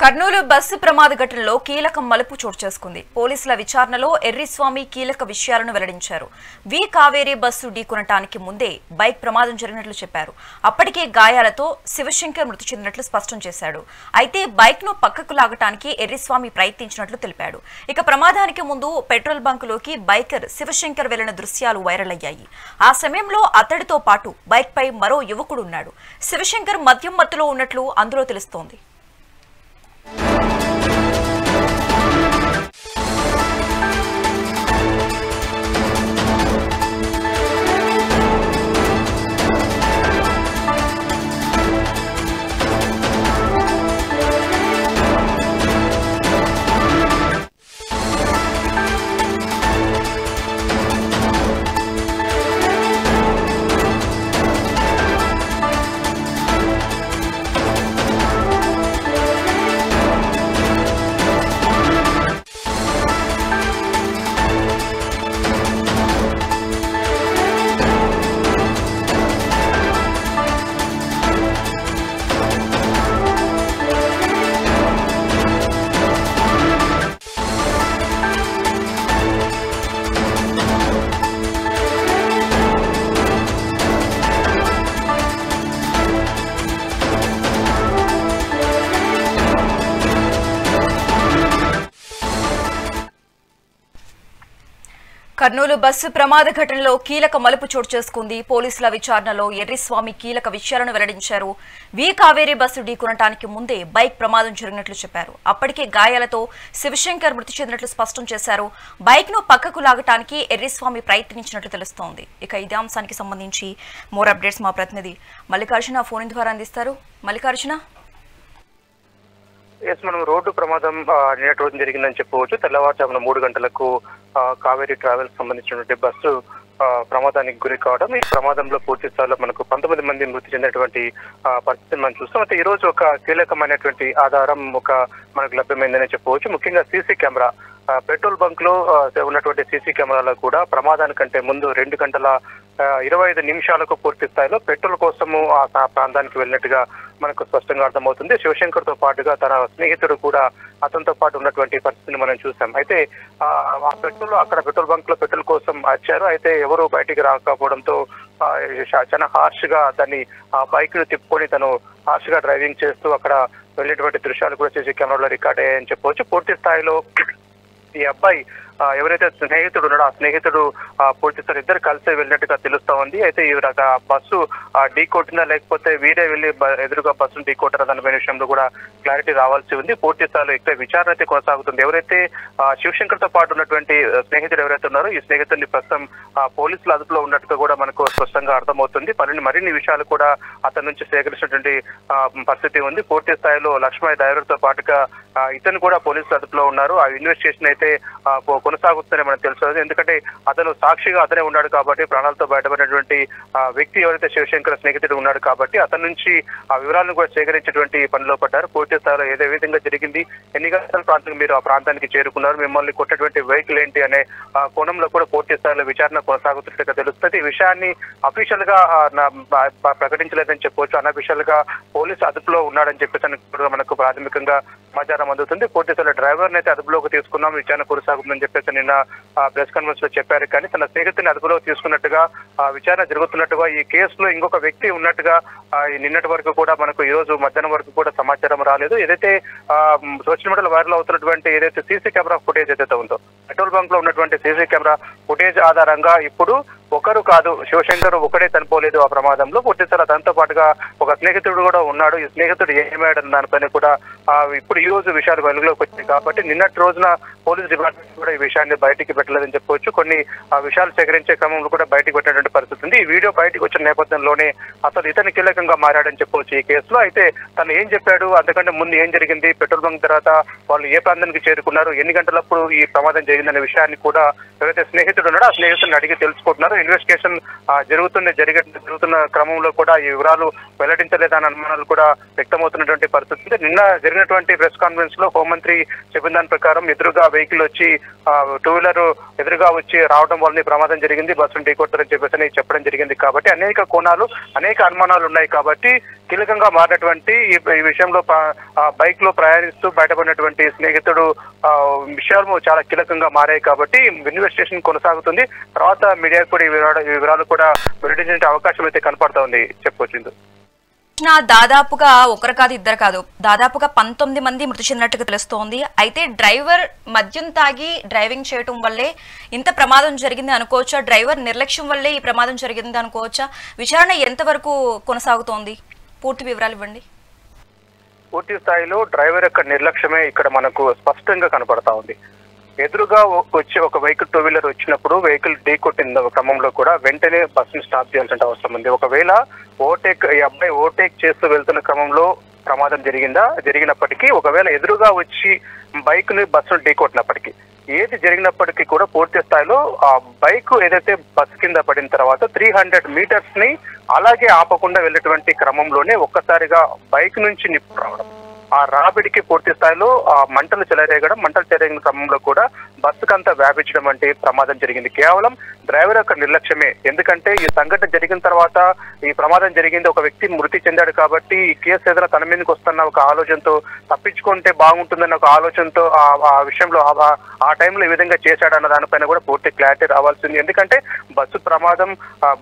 Kurnool bus ప్రమాద ఘటనలో కీలక మలుపు చోటు చేసుకుంది. పోలీసుల విచారణలో ఎర్రిస్వామి కీలక విషయాలను వెల్లడించారు. వి కావేరి బస్సు ఢీకొనటానికి ముందే బైక్ ప్రమాదం జరిగినట్లు చెప్పారు. అప్పటికే గాయాలతో శివశంకర్ మృతి చెందినట్లు స్పష్టం చేశాడు. అయితే బైక్ ను పక్కకు లాగటానికి ఎర్రిస్వామి ప్రయత్నించినట్లు తెలిపాడు. ఇక ప్రమాదానికి ముందు పెట్రోల్ బంకులోకి బైకర్ శివశంకర్ వెళ్లిన దృశ్యాలు వైరల్ అయ్యాయి. ఆ సమయంలో అతడితో పాటు బైక్ పై మరో యువకుడు ఉన్నాడు. శివశంకర్ మద్యం మత్తులో ఉన్నట్లు అందులో తెలుస్తోంది. కర్నూలు బస్సు ప్రమాద ఘటనలో కీలక మలుపు చోటు చేసుకుంది. పోలీసుల విచారణలో ఎర్రిస్వామి కీలక విషయాలను వెల్లడించారు. వి కావేరి బస్సు ఢీకొనటానికి ముందే బైక్ ప్రమాదం జరిగినట్లు చెప్పారు. అప్పటికే గాయాలతో శివశంకర్ మృతి చెందినట్లు స్పష్టం చేశారు. బైక్ ను పక్కకు లాగటానికి ఎర్రిస్వామి ప్రయత్నించినట్లు తెలుస్తోంది. ఇక ఇదే అంశానికి సంబంధించి మోర్ అప్డేట్స్ మా ప్రతినిధి మల్లికార్జున ఫోన్ ద్వారా అందిస్తారు. మల్లికార్జున, మనం రోడ్డు ప్రమాదం నిన్నటి రోజు జరిగిందని చెప్పవచ్చు. తెల్లవారుజామున 3 గంటలకు కావేరీ ట్రావెల్స్ సంబంధించినటువంటి బస్సు ప్రమాదానికి గురి కావడం, ఈ ప్రమాదంలో పూర్తి స్థాయిలో మనకు 19 మంది మృతి చెందినటువంటి పరిస్థితిని మనం చూస్తాం. అయితే ఈ రోజు ఒక కీలకమైనటువంటి ఆధారం మనకు లభ్యమైందని చెప్పవచ్చు. ముఖ్యంగా సీసీ కెమెరా, పెట్రోల్ బంక్ లో ఉన్నటువంటి సీసీ కెమెరాలో కూడా ప్రమాదానికంటే ముందు 2 గంటల 25 నిమిషాలకు పూర్తి స్థాయిలో పెట్రోల్ కోసము ఆ ప్రాంతానికి వెళ్ళినట్టుగా మనకు స్పష్టంగా అర్థమవుతుంది. శివశంకర్ తో పాటుగా తన స్నేహితుడు కూడా అతనితో పాటు ఉన్నటువంటి పరిస్థితిని మనం చూసాం. అయితే అక్కడ పెట్రోల్ బంక్ లో పెట్రోల్ కోసం వచ్చారు. అయితే ఎవరు బయటికి రాకపోవడంతో చాలా హార్ష్ గా దాన్ని ఆ బైక్ ను తిప్పుకొని తను హార్ష్ గా డ్రైవింగ్ చేస్తూ అక్కడ వెళ్ళేటువంటి దృశ్యాలు కూడా సీసీ కెమెరాలో రికార్డ్ అయ్యాయని చెప్పవచ్చు. పూర్తి స్థాయిలో ఈ అబ్బాయి ఎవరైతే స్నేహితుడు ఉన్నాడో ఆ స్నేహితుడు పూర్తి స్థాయి ఇద్దరు కలిసి వెళ్ళినట్టుగా తెలుస్తా ఉంది. అయితే ఈ బస్సు ఢీ కొట్టిందా లేకపోతే వీరే వెళ్ళి ఎదురుగా బస్సును ఢీ కొట్టారా దానిపై విషయంలో కూడా క్లారిటీ రావాల్సి ఉంది. పూర్తి స్థాయిలో ఇక్కడ విచారణ అయితే కొనసాగుతుంది. ఎవరైతే శివశంకర్ తో పాటు ఉన్నటువంటి స్నేహితుడు ఎవరైతే ఉన్నారో ఈ స్నేహితుడిని ప్రస్తుతం పోలీసుల అదుపులో ఉన్నట్టుగా కూడా మనకు స్పష్టంగా అర్థమవుతుంది. మరిన్ని విషయాలు కూడా అతని నుంచి సేకరించినటువంటి పరిస్థితి ఉంది. పూర్తి స్థాయిలో లక్ష్మయ్య డ్రైవర్ తో పాటుగా ఇతను కూడా పోలీసుల అదుపులో ఉన్నారు. ఆ ఇన్వెస్టిగేషన్ అయితే కొనసాగుతుందని మనకు తెలుస్తుంది. ఎందుకంటే అతను సాక్షిగా అతనే ఉన్నాడు కాబట్టి, ప్రాణాలతో బయటపడినటువంటి వ్యక్తి ఎవరైతే శివశంకర్ స్నేహితుడు ఉన్నాడు కాబట్టి అతని నుంచి ఆ వివరాలను కూడా సేకరించేటువంటి పనిలో పడ్డారు. పూర్తి స్థాయిలో ఏదే విధంగా జరిగింది, ఎన్ని గంటల ప్రాంతం మీరు ఆ ప్రాంతానికి చేరుకున్నారు, మిమ్మల్ని కొట్టేటువంటి వెహికల్ ఏంటి అనే కోణంలో కూడా పూర్తి స్థాయిలో విచారణ కొనసాగుతున్నట్టుగా తెలుస్తుంది. ఈ విషయాన్ని అఫీషియల్ గా ప్రకటించలేదని చెప్పవచ్చు. అన్అఫీషియల్ గా పోలీసు అదుపులో ఉన్నాడని చెప్పేసి మనకు ప్రాథమికంగా సమాచారం అందుతుంది. పూర్తి స్థాయిలో డ్రైవర్ అయితే అదుపులోకి తీసుకున్నాం, విచారణ కొనసాగుతుందని చెప్పేసి నిన్న ప్రెస్ కాన్ఫరెన్స్ లో చెప్పారు. కానీ తన స్నేహితుని అదుపులోకి తీసుకున్నట్టుగా విచారణ జరుగుతున్నట్టుగా, ఈ కేసులో ఇంకొక వ్యక్తి ఉన్నట్టుగా నిన్నటి వరకు కూడా మనకు ఈ రోజు మధ్యాహ్నం వరకు కూడా సమాచారం రాలేదు. ఏదైతే సోషల్ మీడియాలో వైరల్ అవుతున్నటువంటి ఏదైతే సీసీ కెమెరా ఫుటేజ్ ఏదైతే ఉందో, పెట్రోల్ బంక్ లో ఉన్నటువంటి సీసీ కెమెరా ఫుటేజ్ ఆధారంగా ఇప్పుడు ఒకరు కాదు, శివశంకర్ ఒకడే చనిపోలేదు ఆ ప్రమాదంలో. పూర్తి స్థాయిలో దాంతో పాటుగా ఒక స్నేహితుడు కూడా ఉన్నాడు. ఈ స్నేహితుడు ఏమయ్యాడన్న దానిపైన కూడా ఇప్పుడు ఈ రోజు విషయాలు వెలుగులోకి వచ్చాయి కాబట్టి నిన్నటి రోజున పోలీస్ డిపార్ట్మెంట్ కూడా ఈ విషయాన్ని బయటికి పెట్టలేదని చెప్పవచ్చు. కొన్ని విషయాలు సేకరించే క్రమంలో కూడా బయటకు పెట్టినటువంటి పరిస్థితి ఉంది. ఈ వీడియో బయటకు వచ్చిన నేపథ్యంలోనే అసలు ఇతను కీలకంగా మారాడని చెప్పవచ్చు ఈ కేసులో. అయితే తను ఏం చెప్పాడు, అంతకంటే ముందు ఏం జరిగింది, పెట్రోల్ బంక్ తర్వాత వాళ్ళు ఏ ప్రాంతానికి చేరుకున్నారు, ఎన్ని గంటలప్పుడు ఈ ప్రమాదం జరిగిందనే విషయాన్ని కూడా ఎవరైతే స్నేహితుడు ఉన్నాడో ఆ స్నేహితుడిని అడిగి తెలుసుకుంటున్నారు. ఇన్వెస్టిగేషన్ జరుగుతున్న క్రమంలో కూడా ఈ వివరాలు వెల్లడించలేదన్న అనుమానాలు కూడా వ్యక్తమవుతున్నటువంటి పరిస్థితి. నిన్న జరిగినటువంటి ప్రెస్ కాన్ఫరెన్స్ లో హోంమంత్రి చెప్పిన దాని ప్రకారం ఎదురుగా వెహికల్ వచ్చి టూ వీలర్ ఎదురుగా వచ్చి రావడం వల్ల ప్రమాదం జరిగింది, బస్సును ఢీకొట్టారని చెప్పేసి చెప్పడం జరిగింది. కాబట్టి అనేక కోణాలు అనేక అనుమానాలు ఉన్నాయి. కాబట్టి కీలకంగా మారినటువంటి ఈ విషయంలో బైక్ లో ప్రయాణిస్తూ బయటపడినటువంటి స్నేహితుడు విషయాలు చాలా కీలకంగా మారాయి. కాబట్టి ఇన్వెస్టిగేషన్ కొనసాగుతుంది. తర్వాత మీడియాకు కూడా ఈ వివరాలు కూడా వెల్లడించే అవకాశం అయితే కనపడతా ఉంది చెప్పొచ్చింది. దాదాపుగా ఒకరు కాదు ఇద్దరు కాదు, దాదాపుగా 19 మంది మృతి చెందినట్టుగా తెలుస్తోంది. అయితే డ్రైవర్ మద్యం తాగి డ్రైవింగ్ చేయటం వల్లే ఇంత ప్రమాదం జరిగింది అనుకోవచ్చా? డ్రైవర్ నిర్లక్ష్యం వల్లే ఈ ప్రమాదం జరిగింది అనుకోవచ్చా? విచారణ ఎంతవరకు కొనసాగుతోంది? పూర్తి వివరాలు ఇవ్వండి. పూర్తి స్థాయిలో డ్రైవర్ యొక్క నిర్లక్ష్యమే ఇక్కడ మనకు స్పష్టంగా కనపడతా ఉంది. ఎదురుగా వచ్చి ఒక వెహికల్ టూ వీలర్ వచ్చినప్పుడు వెహికల్ ఢీ కొట్టిన క్రమంలో కూడా వెంటనే బస్సును స్టాప్ చేయాల్సిన అవసరం ఉంది. ఒకవేళ ఈ అబ్బాయి ఓవర్టేక్ చేస్తూ వెళ్తున్న క్రమంలో ప్రమాదం జరిగినప్పటికీ ఒకవేళ ఎదురుగా వచ్చి బైక్ ని బస్సును ఢీ కొట్టినప్పటికీ ఏది జరిగినప్పటికీ కూడా పూర్తి స్థాయిలో ఆ బైక్ ఏదైతే బస్సు కింద పడిన తర్వాత 300 మీటర్స్ ని అలాగే ఆపకుండా వెళ్ళేటువంటి క్రమంలోనే ఒక్కసారిగా బైక్ నుంచి నిప్పు రావడం, ఆ రాబడికి పూర్తి స్థాయిలో ఆ మంటలు చెలరేగిన క్రమంలో కూడా బస్సుకంతా వ్యాపించడం అంటే ప్రమాదం జరిగింది. కేవలం డ్రైవర్ యొక్క నిర్లక్ష్యమే. ఎందుకంటే ఈ సంఘటన జరిగిన తర్వాత ఈ ప్రమాదం జరిగింది, ఒక వ్యక్తి మృతి చెందాడు కాబట్టి ఈ కేసు ఏదైనా తన మీదకి వస్తున్న ఒక ఆలోచనతో తప్పించుకుంటే బాగుంటుందన్న ఒక ఆలోచనతో ఆ విషయంలో ఆ టైంలో ఈ విధంగా చేశాడన్న దానిపైన కూడా పూర్తి క్లారిటీ రావాల్సింది. ఎందుకంటే బస్సు ప్రమాదం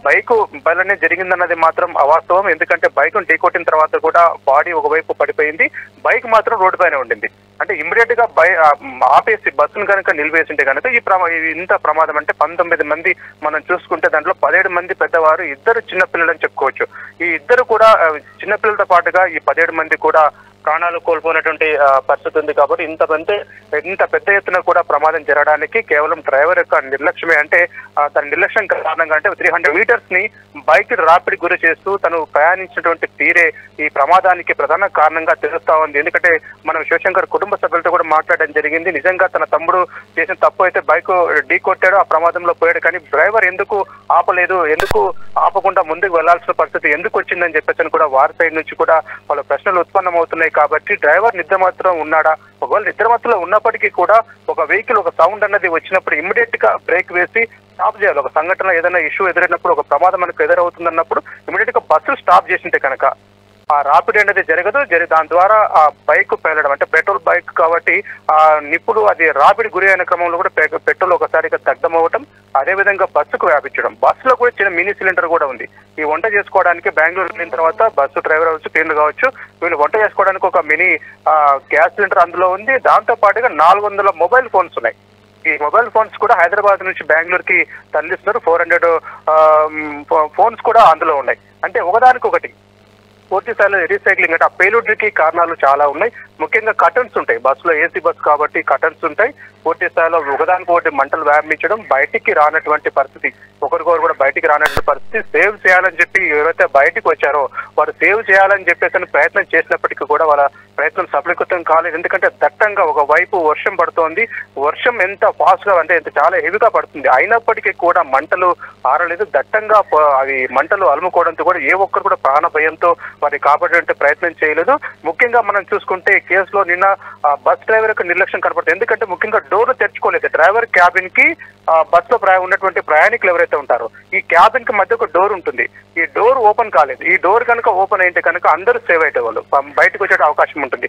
బైక్ వల్లనే జరిగిందన్నది మాత్రం అవాస్తవం. ఎందుకంటే బైక్ ఢీకొట్టిన తర్వాత కూడా బాడీ ఒకవైపు పడిపోయింది, బైక్ మాత్రం రోడ్డు పైన ఉండింది. అంటే ఇమ్మీడియట్ గా ఆపేసి బస్సును కనుక నిలిపేసింటే కనుక ఇంత ప్రమాదం అంటే 19 మంది మనం చూసుకుంటే దాంట్లో 17 మంది పెద్దవారు, 2 చిన్నపిల్లలు అని చెప్పుకోవచ్చు. ఈ 2 కూడా చిన్నపిల్లలతో పాటుగా ఈ 17 మంది కూడా ప్రాణాలు కోల్పోయినటువంటి పరిస్థితి ఉంది. కాబట్టి ఇంత పెద్ద ఎత్తున కూడా ప్రమాదం జరగడానికి కేవలం డ్రైవర్ యొక్క నిర్లక్ష్యమే. అంటే తన నిర్లక్ష్యం కారణంగా అంటే 300 మీటర్స్ ని బైక్ రాపిడి గురి చేస్తూ తను ప్రయాణించినటువంటి తీరే ఈ ప్రమాదానికి ప్రధాన కారణంగా తెలుస్తా ఉంది. ఎందుకంటే మనం శివశంకర్ కుటుంబ సభ్యులతో కూడా మాట్లాడడం జరిగింది. నిజంగా తన తమ్ముడు చేసిన తప్పు అయితే బైక్ ఢీ కొట్టాడు, ఆ ప్రమాదంలో పోయాడు, కానీ డ్రైవర్ ఎందుకు ఆపలేదు, ఎందుకు ఆపకుండా ముందుకు వెళ్లాల్సిన పరిస్థితి ఎందుకు వచ్చిందని చెప్పేసి కూడా వారి సైడ్ నుంచి కూడా వాళ్ళ ప్రశ్నలు ఉత్పన్నమవుతున్నాయి. కాబట్టి డ్రైవర్ నిద్రమత్తులో ఉన్నాడా? ఒకవేళ నిద్రమత్తులో ఉన్నప్పటికీ కూడా ఒక వెహికల్ ఒక సౌండ్ అన్నది వచ్చినప్పుడు ఇమ్మీడియట్ గా బ్రేక్ వేసి స్టాప్ చేయాలి. ఒక సంఘటన ఏదైనా ఇష్యూ ఎదురైనప్పుడు, ఒక ప్రమాదం మనకు ఎదురవుతుందన్నప్పుడు ఇమ్మీడియట్ గా బస్సు స్టాప్ చేసింటే కనుక ఆ రాపిడ్ అనేది జరగదు. దాని ద్వారా ఆ బైక్ పేలడం అంటే పెట్రోల్ బైక్ కాబట్టి ఆ నిప్పుడు అది రాపిడ్ గురి అయిన క్రమంలో కూడా పెట్రోల్ ఒకసారిగా దగ్ధమవ్వటం, అదేవిధంగా బస్సుకు వ్యాపించడం. బస్సులో కూడా చిన్న మినీ సిలిండర్ కూడా ఉంది. ఈ వంట చేసుకోవడానికి బెంగళూరు వెళ్ళిన తర్వాత బస్సు డ్రైవర్ అవచ్చు, క్లీనర్ కావచ్చు, వీళ్ళు వంట చేసుకోవడానికి ఒక మినీ గ్యాస్ సిలిండర్ అందులో ఉంది. దాంతో పాటుగా 400 మొబైల్ ఫోన్స్ ఉన్నాయి. ఈ మొబైల్ ఫోన్స్ కూడా హైదరాబాద్ నుంచి బెంగళూరుకి తరలిస్తున్నారు. 400 ఫోన్స్ కూడా అందులో ఉన్నాయి. అంటే ఒకదానికొకటి పూర్తి స్థాయిలో రీసైక్లింగ్. అంటే ఆ పేలుడ్కి కారణాలు చాలా ఉన్నాయి. ముఖ్యంగా కర్టన్స్ ఉంటాయి బస్సులో, ఏసీ బస్ కాబట్టి కర్టన్స్ ఉంటాయి. పూర్తి స్థాయిలో ఒకదానికొకటి మంటలు వ్యాపించడం, బయటికి రానటువంటి పరిస్థితి, ఒకరికొకరు కూడా బయటికి రానటువంటి పరిస్థితి. సేవ్ చేయాలని చెప్పి ఎవరైతే బయటికి వచ్చారో వారు సేవ్ చేయాలని చెప్పేసి ప్రయత్నం చేసినప్పటికీ కూడా వాళ్ళ ప్రయత్నం సఫలీకృతం కాలేదు. ఎందుకంటే దట్టంగా ఒకవైపు వర్షం పడుతోంది, వర్షం ఎంత ఫాస్ట్ గా అంటే ఎంత చాలా హెవీగా పడుతుంది, అయినప్పటికీ కూడా మంటలు ఆరలేదు. దట్టంగా అవి మంటలు అలుముకోవడంతో కూడా ఏ ఒక్కరు కూడా ప్రాణ భయంతో వారిని కాపాడే ప్రయత్నం చేయలేదు. ముఖ్యంగా మనం చూసుకుంటే ఈ కేసులో నిన్న బస్ డ్రైవర్ యొక్క నిర్లక్ష్యం కనపడుతుంది. ఎందుకంటే ముఖ్యంగా డోర్లు తెరుచుకోలేదు. డ్రైవర్ క్యాబిన్ కి బస్ లో ఉన్నటువంటి ప్రయాణికులు ఎవరైతే ఉంటారో ఈ క్యాబిన్ కి మధ్య ఒక డోర్ ఉంటుంది, ఈ డోర్ ఓపెన్ కాలేదు. ఈ డోర్ కనుక ఓపెన్ అయితే కనుక అందరూ సేవ్ అయ్యేవాళ్ళు, బయటకు వచ్చే అవకాశం ఉంటుంది.